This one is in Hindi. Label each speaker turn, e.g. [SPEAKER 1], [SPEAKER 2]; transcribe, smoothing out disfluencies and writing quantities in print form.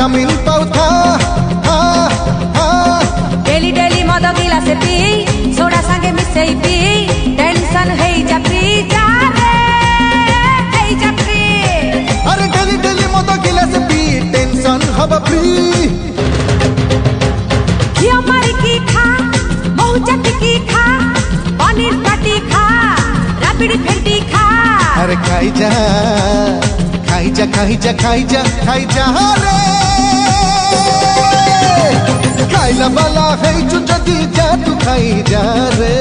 [SPEAKER 1] ভিটামিন পাউথা
[SPEAKER 2] डेली डेली मद गिलास पी सोडा संगे मिसई पी टेंशन है जात्री जा रे है जात्री
[SPEAKER 1] अरे डेली डेली मद गिलास पी टेंशन हवा फ्री
[SPEAKER 2] घियो मारी की खा महू चटी की खा पनीर पाटी खा राबिड़ी फेंटी खा
[SPEAKER 1] अरे खाई जा खाई जा खाई जा खाई जा खाई जा रे खाइला वाला है जो जदी जा तू खाई जा रे।